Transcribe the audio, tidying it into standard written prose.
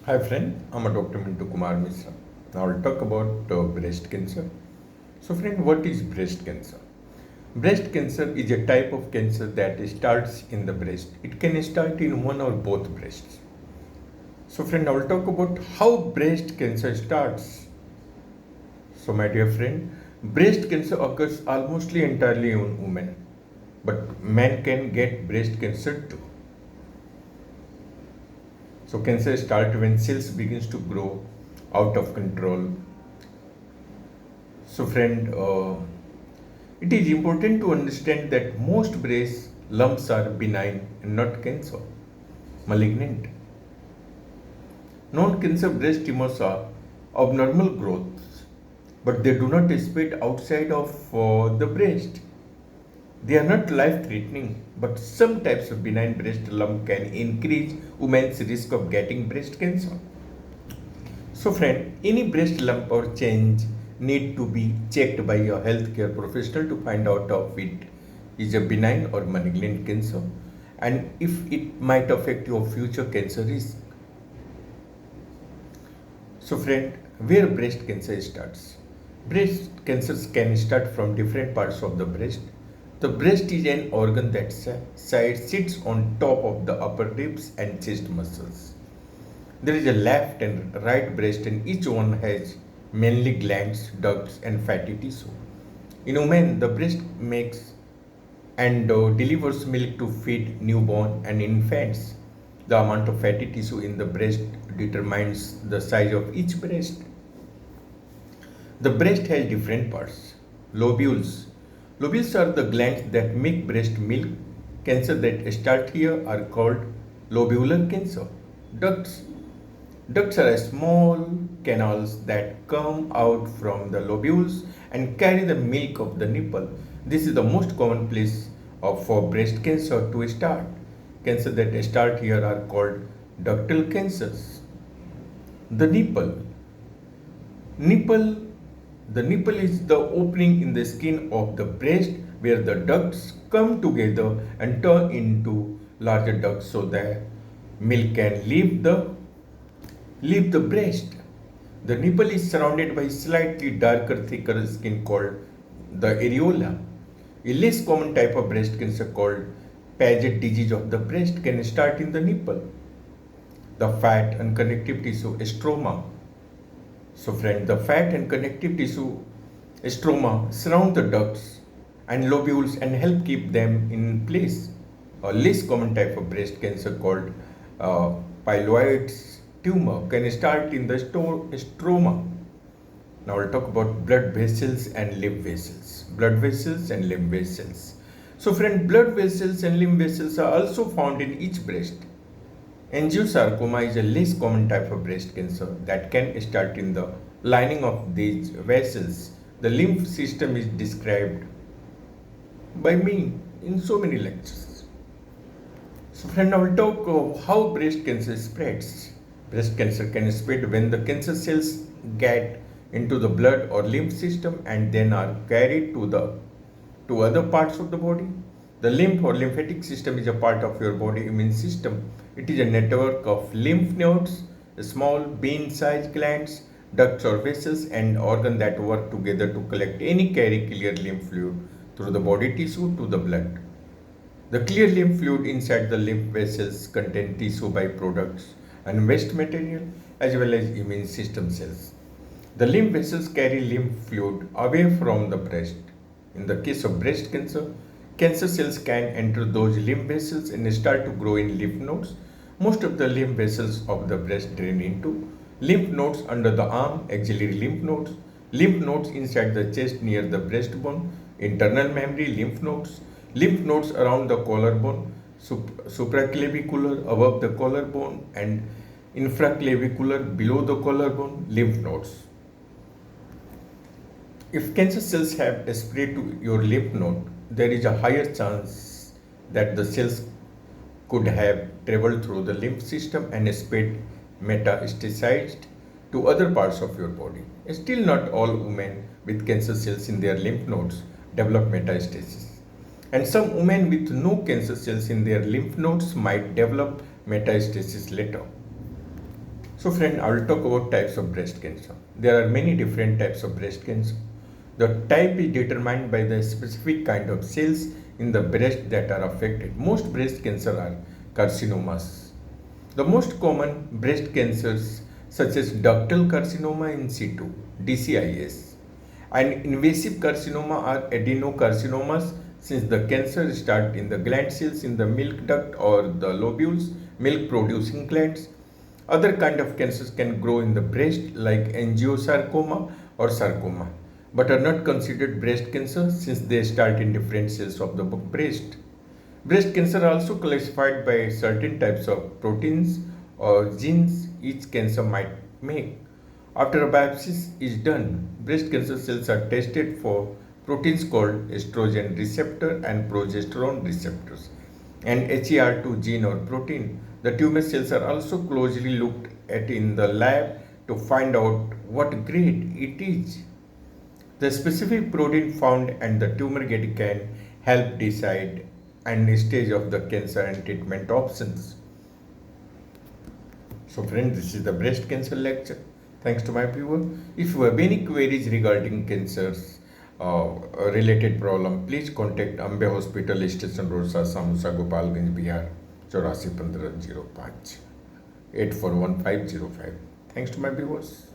Hi friend, I'm a Dr. Mintu Kumar Misra. Now I'll talk about breast cancer. So friend, what is breast cancer? Breast cancer is a type of cancer that starts in the breast. It can start in one or both breasts. So friend, I will talk about how breast cancer starts. So my dear friend, breast cancer occurs almost entirely in women, but men can get breast cancer too. So cancer starts when cells begins to grow out of control. So friend, it is important to understand that most breast lumps are benign and not cancer, malignant. Non-cancer breast tumors are abnormal growths, but they do not spread outside of the breast. They are not life-threatening, but some types of benign breast lump can increase women's risk of getting breast cancer. So friend, any breast lump or change need to be checked by a healthcare professional to find out if it is a benign or malignant cancer and if it might affect your future cancer risk. So friend, where breast cancer starts? Breast cancers can start from different parts of the breast. The breast is an organ that sits on top of the upper ribs and chest muscles. There is a left and right breast, and each one has mainly glands, ducts, and fatty tissue. In women, the breast makes and delivers milk to feed newborn and infants. The amount of fatty tissue in the breast determines the size of each breast. The breast has different parts. Lobules. Lobules are the glands that make breast milk. Cancer that start here are called lobular cancer. Ducts. Ducts are small canals that come out from the lobules and carry the milk of the nipple. This is the most common place for breast cancer to start. Cancer that start here are called ductal cancers. The nipple. Nipple. The nipple is the opening in the skin of the breast where the ducts come together and turn into larger ducts so that milk can leave the breast. The nipple is surrounded by slightly darker, thicker skin called the areola. A less common type of breast cancer called Paget disease of the breast can start in the nipple. The fat and connective tissue stroma. So friend, the fat and connective tissue stroma surround the ducts and lobules and help keep them in place. A less common type of breast cancer called uh, pyloid tumor can start in the stroma. Now I'll talk about blood vessels and lymph vessels. Blood vessels and lymph vessels. So friend, blood vessels and lymph vessels are also found in each breast. Angiosarcoma is a less common type of breast cancer that can start in the lining of these vessels. The lymph system is described by me in so many lectures. So friend, I will talk of how breast cancer spreads. Breast cancer can spread when the cancer cells get into the blood or lymph system and then are carried to other parts of the body. The lymph or lymphatic system is a part of your body immune system. It is a network of lymph nodes, small bean-sized glands, ducts or vessels, and organs that work together to collect any carry clear lymph fluid through the body tissue to the blood. The clear lymph fluid inside the lymph vessels contain tissue byproducts and waste material as well as immune system cells. The lymph vessels carry lymph fluid away from the breast. In the case of breast cancer, cancer cells can enter those lymph vessels and start to grow in lymph nodes. Most of the lymph vessels of the breast drain into lymph nodes under the arm, axillary lymph nodes inside the chest near the breastbone, internal mammary lymph nodes around the collarbone, supraclavicular above the collarbone, and infraclavicular below the collarbone lymph nodes. If cancer cells have spread to your lymph node, there is a higher chance that the cells could have traveled through the lymph system and spread metastasized to other parts of your body. Still, not all women with cancer cells in their lymph nodes develop metastasis. And some women with no cancer cells in their lymph nodes might develop metastasis later. So friend, I will talk about types of breast cancer. There are many different types of breast cancer. The type is determined by the specific kind of cells in the breast that are affected. Most breast cancer are carcinomas. The most common breast cancers such as ductal carcinoma in situ, DCIS, and invasive carcinoma are adenocarcinomas since the cancer starts in the gland cells in the milk duct or the lobules, milk producing glands. Other kind of cancers can grow in the breast like angiosarcoma or sarcoma, but are not considered breast cancer since they start in different cells of the breast. Breast cancer are also classified by certain types of proteins or genes each cancer might make. After a biopsy is done, breast cancer cells are tested for proteins called estrogen receptor and progesterone receptors and HER2 gene or protein. The tumor cells are also closely looked at in the lab to find out what grade it is. The specific protein found and the tumor get can help decide and stage of the cancer and treatment options. So friends, this is the breast cancer lecture. Thanks to my viewer. If you have any queries regarding cancers related problem, please contact Ambe Hospital, Station Road, Samusa, Gopalganj, Bihar, 841505 841 505. Thanks to my viewers.